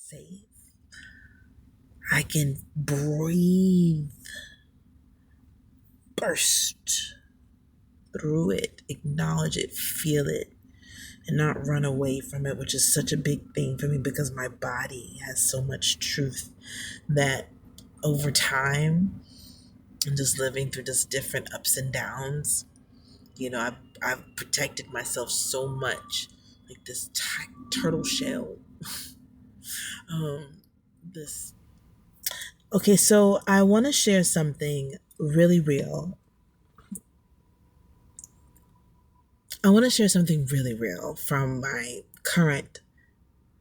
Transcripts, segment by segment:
safe. I can breathe, burst through it, acknowledge it, feel it, and not run away from it, which is such a big thing for me because my body has so much truth that over time and just living through just different ups and downs, I've protected myself so much, like this turtle shell. This Okay, so I want to share something really real. I want to share something really real from my current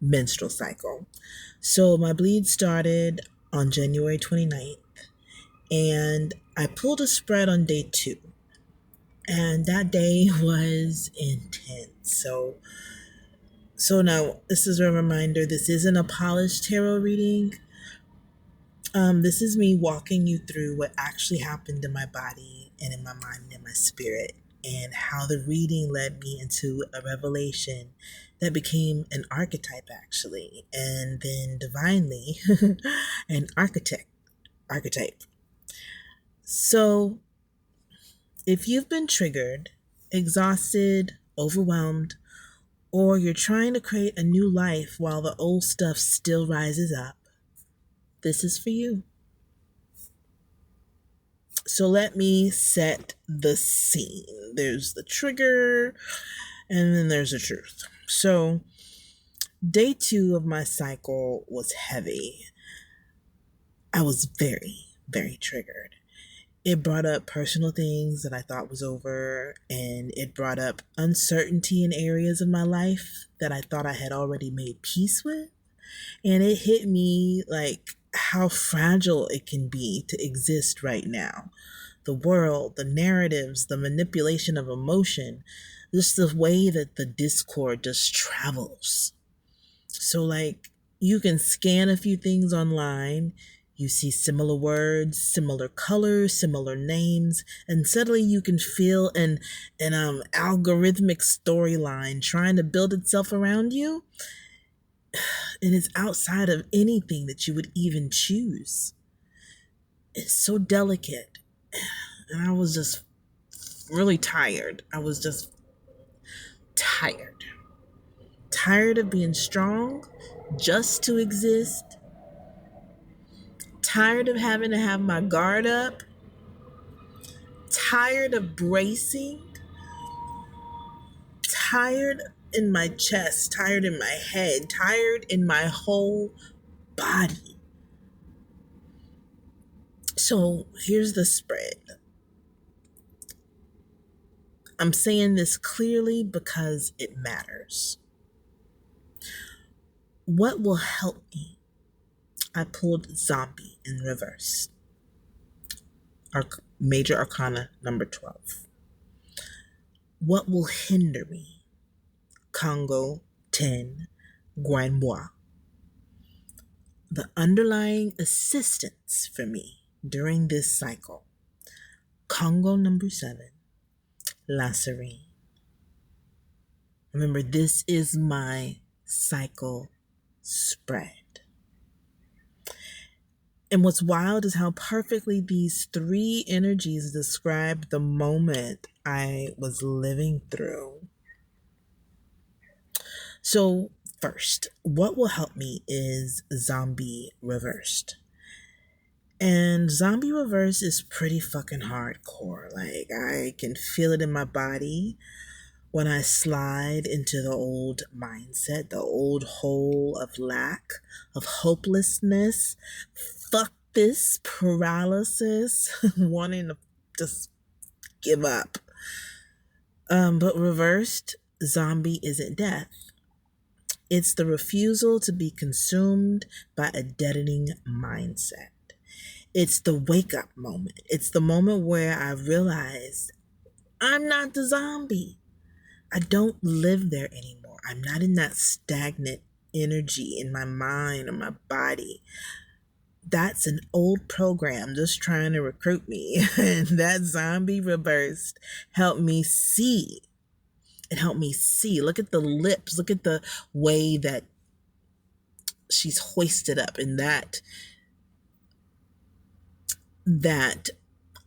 menstrual cycle. So my bleed started on January 29th, and I pulled a spread on day 2. And that day was intense. So now this is a reminder, this isn't a polished tarot reading. This is me walking you through what actually happened in my body and in my mind and in my spirit, and how the reading led me into a revelation that became an archetype, actually, and then divinely an archetype. So if you've been triggered, exhausted, overwhelmed, or you're trying to create a new life while the old stuff still rises up, this is for you. So let me set the scene. There's the trigger, and then there's the truth. So day 2 of my cycle was heavy. I was very, very triggered. It brought up personal things that I thought was over, and it brought up uncertainty in areas of my life that I thought I had already made peace with. And it hit me like how fragile it can be to exist right now. The world, the narratives, the manipulation of emotion, just the way that the discord just travels. So, like, you can scan a few things online, you see similar words, similar colors, similar names, and suddenly you can feel an algorithmic storyline trying to build itself around you. And it's outside of anything that you would even choose. It's so delicate. And I was just really tired. I was just tired. Tired of being strong just to exist. Tired of having to have my guard up. Tired of bracing. Tired in my chest. Tired in my head. Tired in my whole body. So here's the spread. I'm saying this clearly because it matters. What will help me? I pulled Zombie in reverse. Major Arcana number 12. What will hinder me? Congo 10, Grimoire. The underlying assistance for me during this cycle. Congo number 7, La Serene. Remember, this is my cycle spread. And what's wild is how perfectly these 3 energies describe the moment I was living through. So first, what will help me is Zombie Reversed. And Zombie Reverse is pretty fucking hardcore. Like, I can feel it in my body when I slide into the old mindset, the old hole of lack, of hopelessness, fuck this paralysis, wanting to just give up. But reversed, zombie isn't death. It's the refusal to be consumed by a deadening mindset. It's the wake up moment. It's the moment where I realize I'm not the zombie. I don't live there anymore. I'm not in that stagnant energy in my mind or my body. That's an old program just trying to recruit me. And that Zombie Reversed helped me see. It helped me see. Look at the lips. Look at the way that she's hoisted up, and that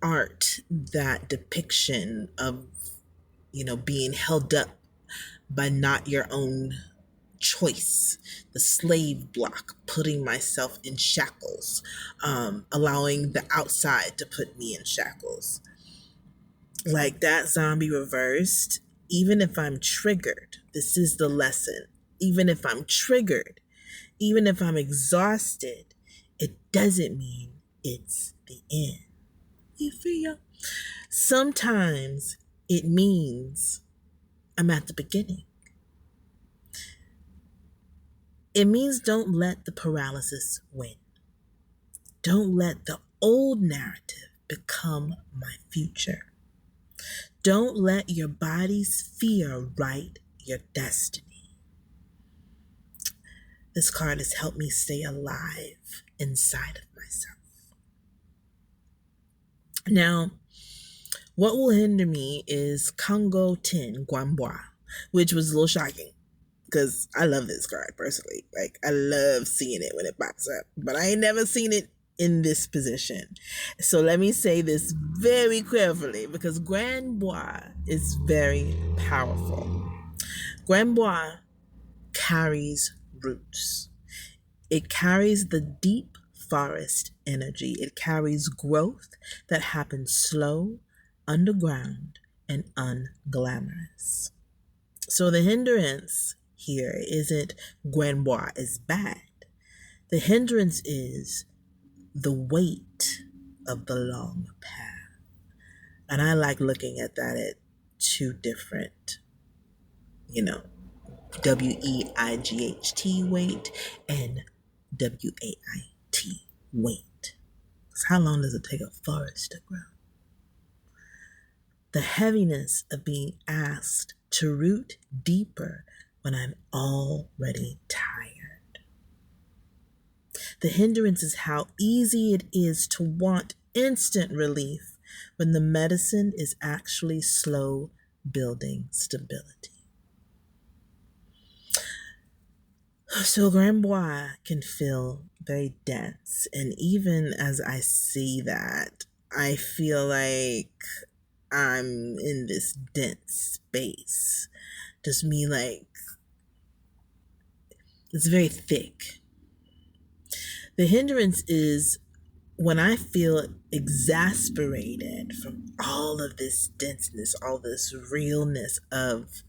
art, that depiction of, being held up by not your own choice, the slave block, putting myself in shackles, allowing the outside to put me in shackles. Like that zombie reversed, even if I'm triggered, this is the lesson. Even if I'm triggered, even if I'm exhausted, it doesn't mean it's the end. You feel? Sometimes it means I'm at the beginning. It means don't let the paralysis win. Don't let the old narrative become my future. Don't let your body's fear write your destiny. This card has helped me stay alive inside of myself. Now, what will hinder me is Congo Tin Guambois, which was a little shocking because I love this card personally. Like, I love seeing it when it pops up, but I ain't never seen it in this position. So let me say this very carefully because Grand Bois is very powerful. Grand Bois carries roots. It carries the deep forest energy. It carries growth that happens slow, underground, and unglamorous. So the hindrance here isn't Grand Bois is bad. The hindrance is the weight of the long path. And I like looking at that at two different, WEIGHT weight and WAIT weight. Because how long does it take a forest to grow? The heaviness of being asked to root deeper when I'm already tired. The hindrance is how easy it is to want instant relief when the medicine is actually slow building stability. So Grand Bois can feel very dense, and even as I see that, I feel like I'm in this dense space. Just me, like, it's very thick. The hindrance is when I feel exasperated from all of this denseness, all this realness of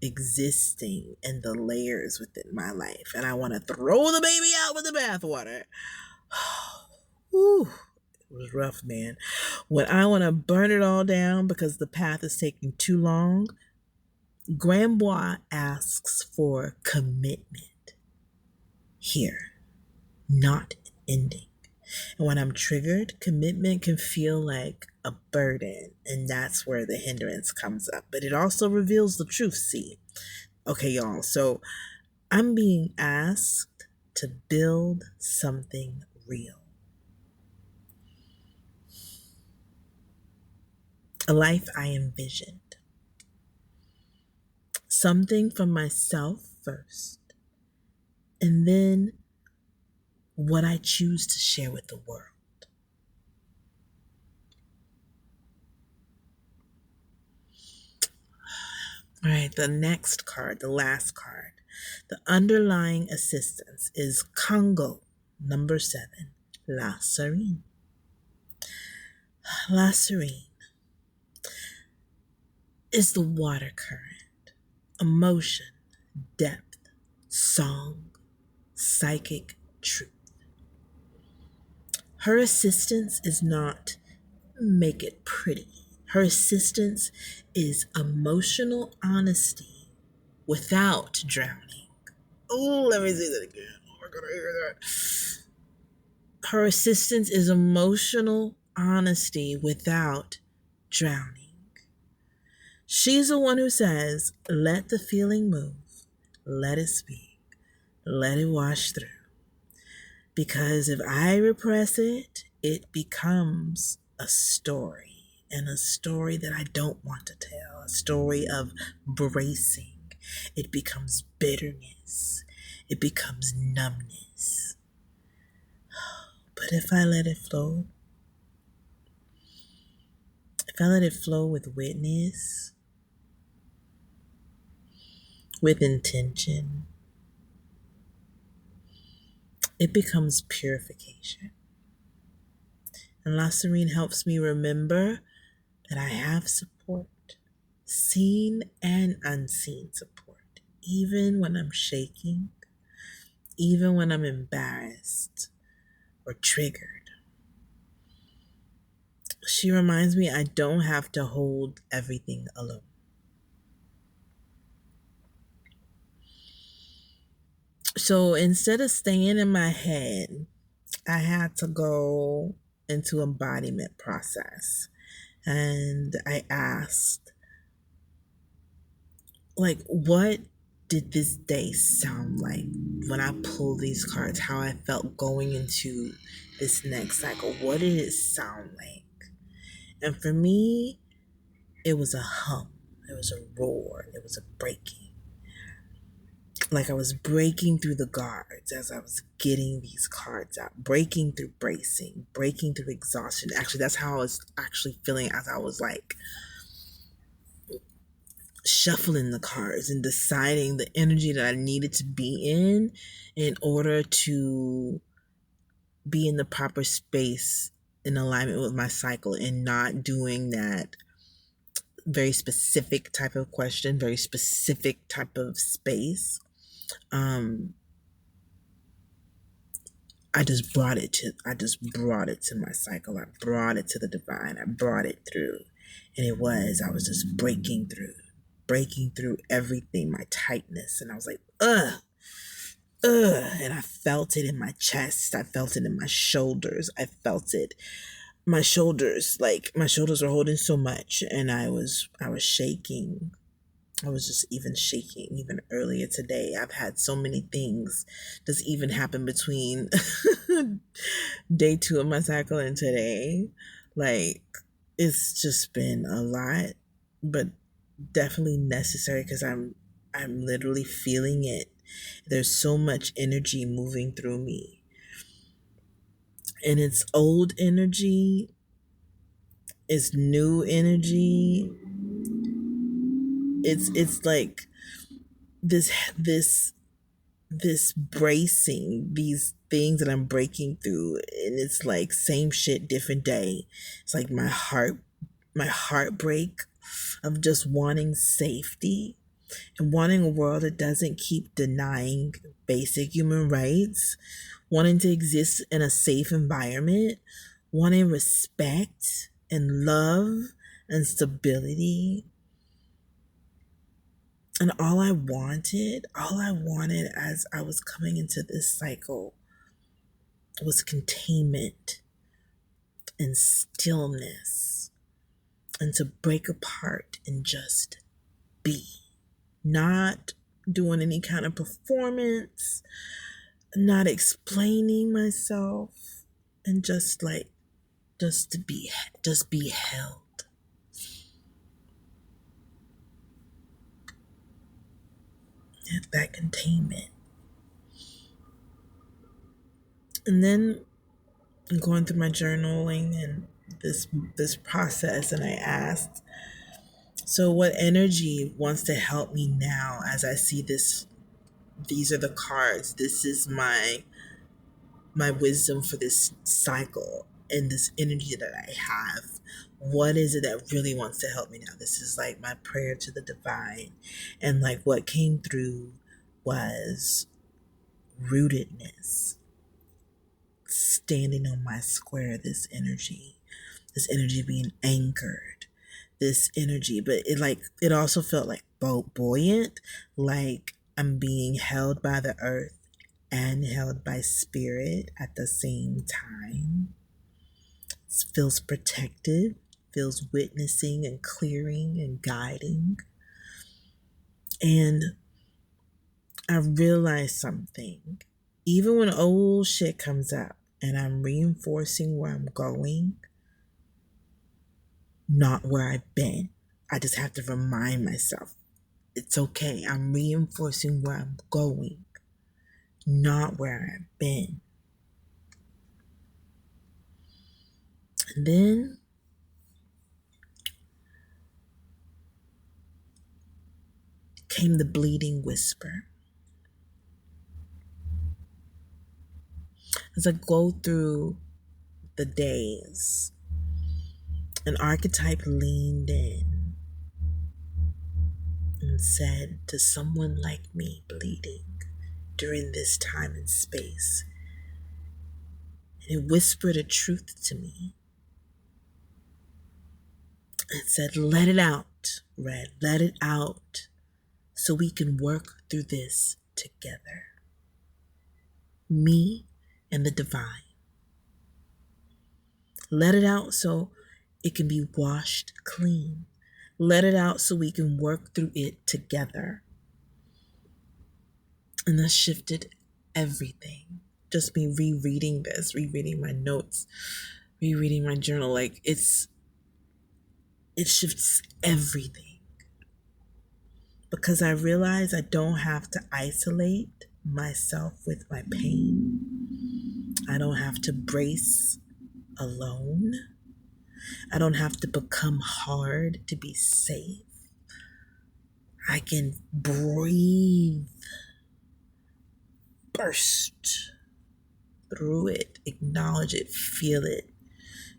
existing and the layers within my life, and I want to throw the baby out with the bathwater. Ooh, it was rough, man. When I want to burn it all down because the path is taking too long, Grand Bois asks for commitment here, not ending. And when I'm triggered, commitment can feel like a burden, and that's where the hindrance comes up. But it also reveals the truth, see? Okay, y'all, so I'm being asked to build something real. A life I envisioned. Something for myself first, and then what I choose to share with the world. All right, the next card, the last card. The underlying assistance is Congo, number 7, La Serene. La Serene is the water current, emotion, depth, song, psychic truth. Her assistance is not make it pretty. Her assistance is emotional honesty without drowning. Oh, let me say that again. Oh, we're gonna hear that. Her assistance is emotional honesty without drowning. She's the one who says, let the feeling move, let it speak, let it wash through. Because if I repress it, it becomes a story, and a story that I don't want to tell, a story of bracing. It becomes bitterness. it becomes numbness. But if I let it flow with witness, with intention, it becomes purification. And La Serene helps me remember that I have support, seen and unseen support, even when I'm shaking, even when I'm embarrassed or triggered. She reminds me I don't have to hold everything alone. So instead of staying in my head, I had to go into embodiment process. And I asked, like, what did this day sound like when I pulled these cards? How I felt going into this next cycle? What did it sound like? And for me, it was a hum, it was a roar, it was a breaking. Like I was breaking through the guards as I was getting these cards out, breaking through bracing, breaking through exhaustion. Actually, that's how I was actually feeling as I was like shuffling the cards and deciding the energy that I needed to be in order to be in the proper space in alignment with my cycle and not doing that very specific type of question, very specific type of space. Um, I just brought it to my cycle. I brought it to the divine. I brought it through. And I was just breaking through everything, my tightness. And I was like, and I felt it in my chest. I felt it in my shoulders. I felt it. My shoulders, like my shoulders were holding so much and I was shaking. I was just even shaking even earlier today. I've had so many things just even happen between day 2 of my cycle and today. Like it's just been a lot, but definitely necessary because I'm literally feeling it. There's so much energy moving through me. And it's old energy, it's new energy. It's like this this bracing, these things that I'm breaking through, and it's like same shit, different day. It's like my heartbreak of just wanting safety and wanting a world that doesn't keep denying basic human rights, wanting to exist in a safe environment, wanting respect and love and stability. And all I wanted as I was coming into this cycle was containment and stillness and to break apart and just be. Not doing any kind of performance, not explaining myself, and just to be held. That containment. And then going through my journaling and this process, and I asked, so what energy wants to help me now as I see this? These are the cards. This is my wisdom for this cycle and this energy that I have. What is it that really wants to help me now? This is like my prayer to the divine. And like what came through was rootedness, standing on my square, this energy being anchored, this energy. But it also felt like buoyant, like I'm being held by the earth and held by spirit at the same time. It feels protected, feels witnessing and clearing and guiding. And I realized something. Even when old shit comes up and I'm reinforcing where I'm going, not where I've been, I just have to remind myself it's okay. I'm reinforcing where I'm going. not where I've been. And then came the bleeding whisper. As I go through the days, an archetype leaned in and said to someone like me bleeding during this time and space, and it whispered a truth to me. It said, let it out, Red, let it out so we can work through this together. Me and the divine. Let it out so it can be washed clean. Let it out so we can work through it together. And that shifted everything. Just me rereading this, rereading my notes, rereading my journal. Like it shifts everything. Because I realize I don't have to isolate myself with my pain. I don't have to brace alone. I don't have to become hard to be safe. I can breathe, burst through it, acknowledge it, feel it,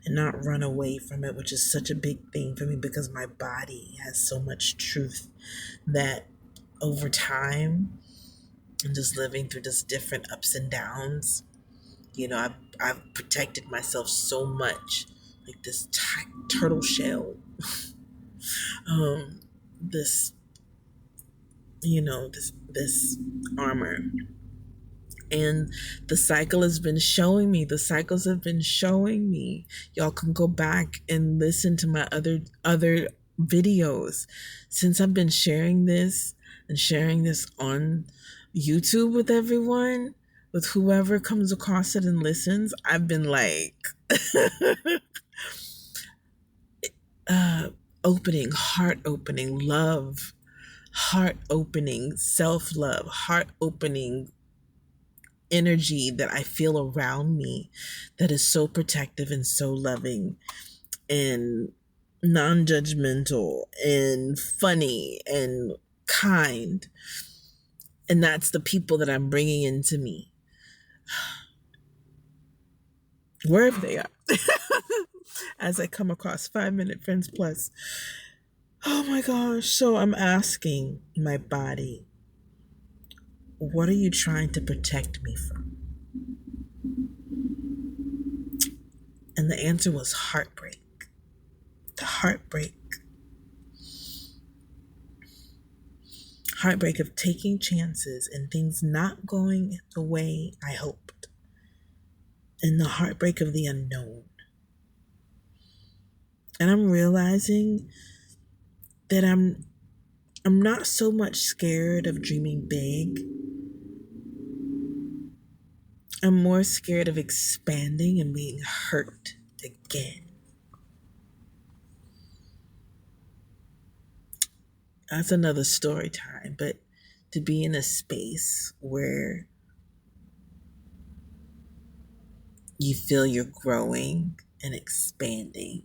and not run away from it, which is such a big thing for me because my body has so much truth that over time and just living through just different ups and downs, I've protected myself so much, like this turtle shell, this this armor. And the cycle has been showing me, the cycles have been showing me. Y'all can go back and listen to my other videos. Since I've been sharing this on YouTube with everyone, with whoever comes across it and listens, I've been like opening, heart opening, love, heart opening, self-love, heart opening energy that I feel around me that is so protective and so loving and non-judgmental and funny and kind. And that's the people that I'm bringing into me, wherever they are, as I come across 5-minute Friends Plus. Oh my gosh. So I'm asking my body, what are you trying to protect me from? And the answer was heartbreak. The heartbreak. Heartbreak of taking chances and things not going the way I hoped. And the heartbreak of the unknown. And I'm realizing that I'm not so much scared of dreaming big. I'm more scared of expanding and being hurt again. That's another story time, but to be in a space where you feel you're growing and expanding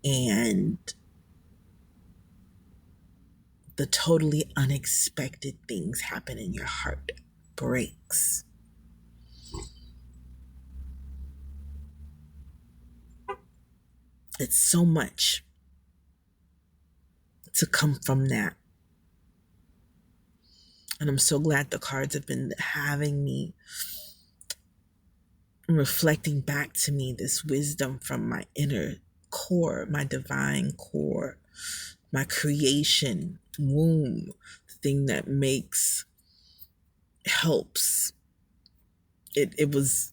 and the totally unexpected things happen and your heart breaks. It's so much to come from that. And I'm so glad the cards have been having me reflecting back to me this wisdom from my inner core, my divine core, my creation womb, the thing that helps. It was,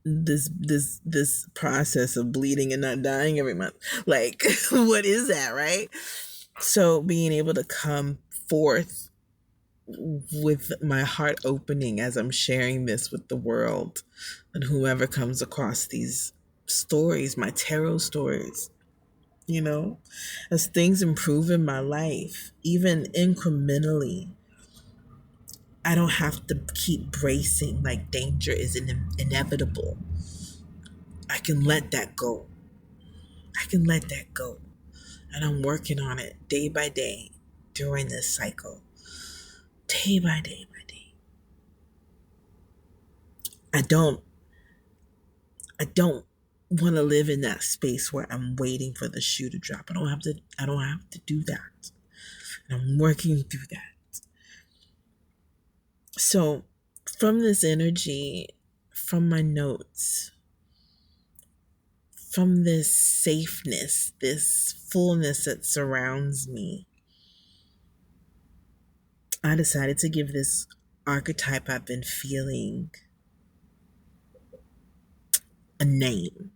this process of bleeding and not dying every month. Like, what is that, right? So being able to come forth with my heart opening as I'm sharing this with the world and whoever comes across these stories, my tarot stories, as things improve in my life, even incrementally, I don't have to keep bracing like danger is inevitable. I can let that go. I can let that go. And I'm working on it day by day during this cycle. Day by day by day. I don't I don't want to live in that space where I'm waiting for the shoe to drop. I don't have to do that. And I'm working through that. So from this energy, from my notes, from this safeness, this fullness that surrounds me, I decided to give this archetype I've been feeling a name.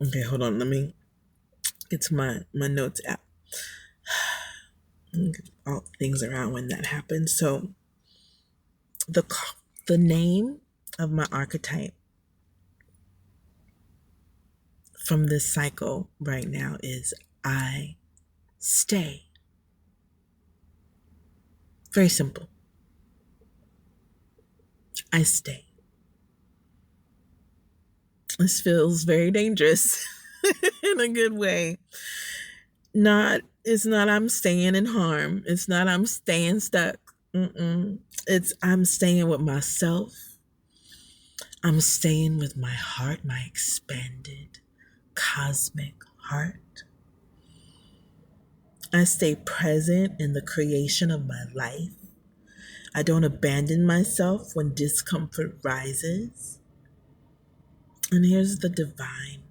Okay, hold on. Let me get to my notes app. All things around when that happens. So the the name of my archetype from this cycle right now is I stay. Very simple. I stay. This feels very dangerous in a good way. It's not I'm staying in harm. It's not I'm staying stuck. It's I'm staying with myself. I'm staying with my heart, my expanded cosmic heart. I stay present in the creation of my life. I don't abandon myself when discomfort rises. And here's the divine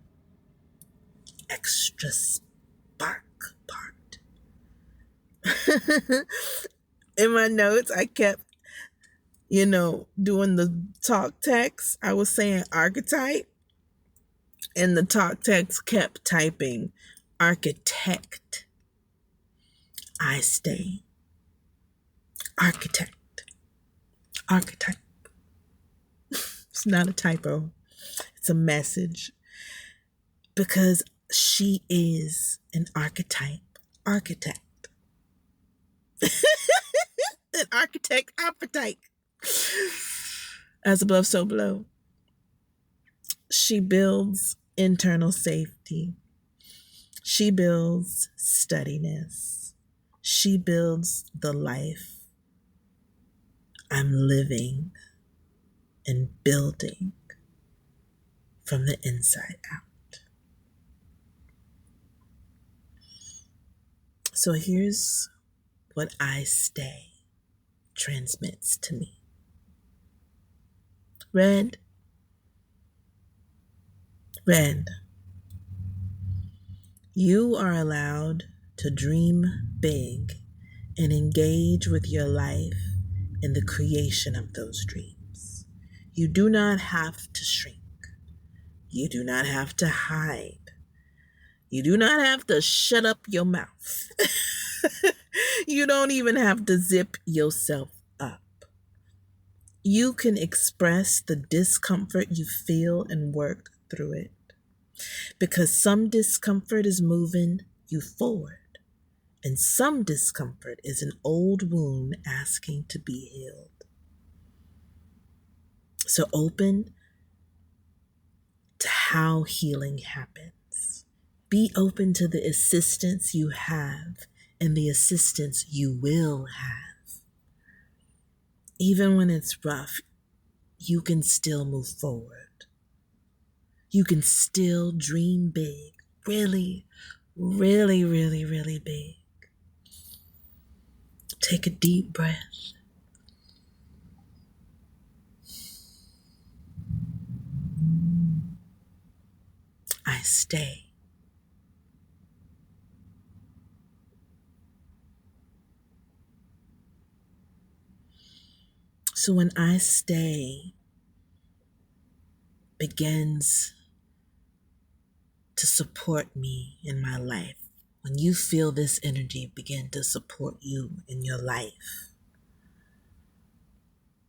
extra spark part. In my notes, I kept, doing the talk text. I was saying archetype, and the talk text kept typing architect. I stay. Architect. Archetype. It's not a typo. It's a message. Because she is an archetype. Architect. An architect appetite. As above, so below. She builds internal safety. She builds steadiness. She builds the life I'm living and building from the inside out. So here's what I stay transmits to me. Red. You are allowed to dream big and engage with your life in the creation of those dreams. You do not have to shrink. You do not have to hide. You do not have to shut up your mouth. You don't even have to zip yourself up. You can express the discomfort you feel and work through it. Because some discomfort is moving you forward, and some discomfort is an old wound asking to be healed. So open to how healing happens. Be open to the assistance you have and the assistance you will have. Even when it's rough, you can still move forward. You can still dream big, really, really, really, really big. Take a deep breath. I stay. So when I stay begins to support me in my life, when you feel this energy begin to support you in your life,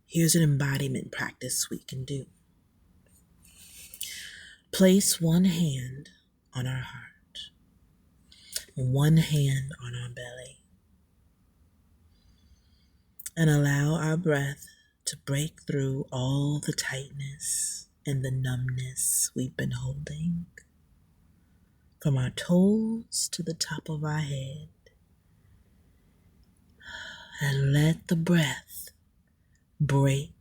here's an embodiment practice we can do. Place one hand on our heart, one hand on our belly. and allow our breath to break through all the tightness and the numbness we've been holding from our toes to the top of our head. And let the breath break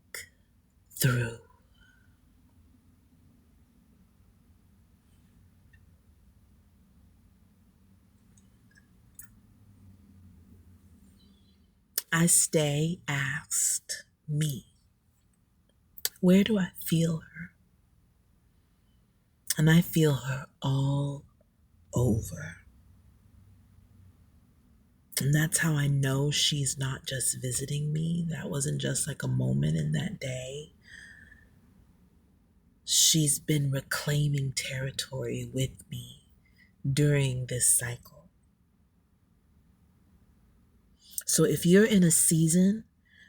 through. I stay asked me, where do I feel her? And I feel her all over. And that's how I know she's not just visiting me. That wasn't just like a moment in that day. She's been reclaiming territory with me during this cycle. So if you're in a season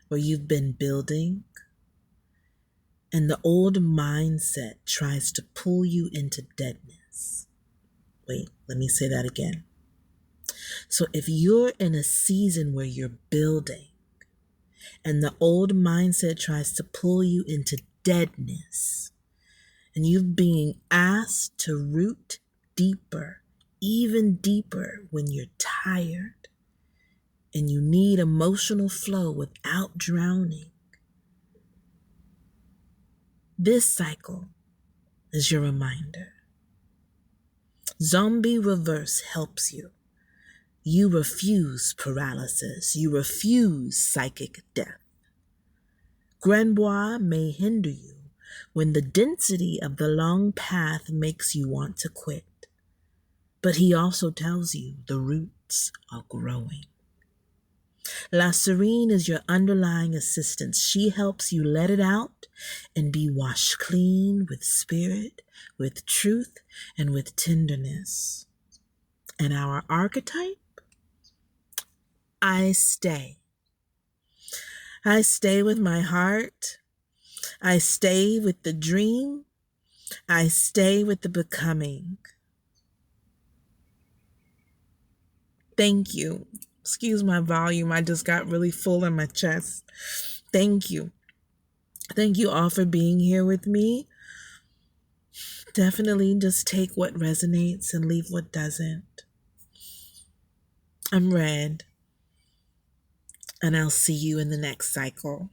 where you've been building and the old mindset tries to pull you into deadness. Wait, let me say that again. So if you're in a season where you're building and the old mindset tries to pull you into deadness, and you're being asked to root deeper, even deeper when you're tired and you need emotional flow without drowning, this cycle is your reminder. Zombie reverse helps you. You refuse paralysis. You refuse psychic death. Grenoir may hinder you when the density of the long path makes you want to quit. But he also tells you the roots are growing. La Serene is your underlying assistance. She helps you let it out and be washed clean with spirit, with truth, and with tenderness. And our archetype? I stay. I stay with my heart. I stay with the dream. I stay with the becoming. Thank you. Excuse my volume. I just got really full in my chest. Thank you. Thank you all for being here with me. Definitely just take what resonates and leave what doesn't. I'm Red, and I'll see you in the next cycle.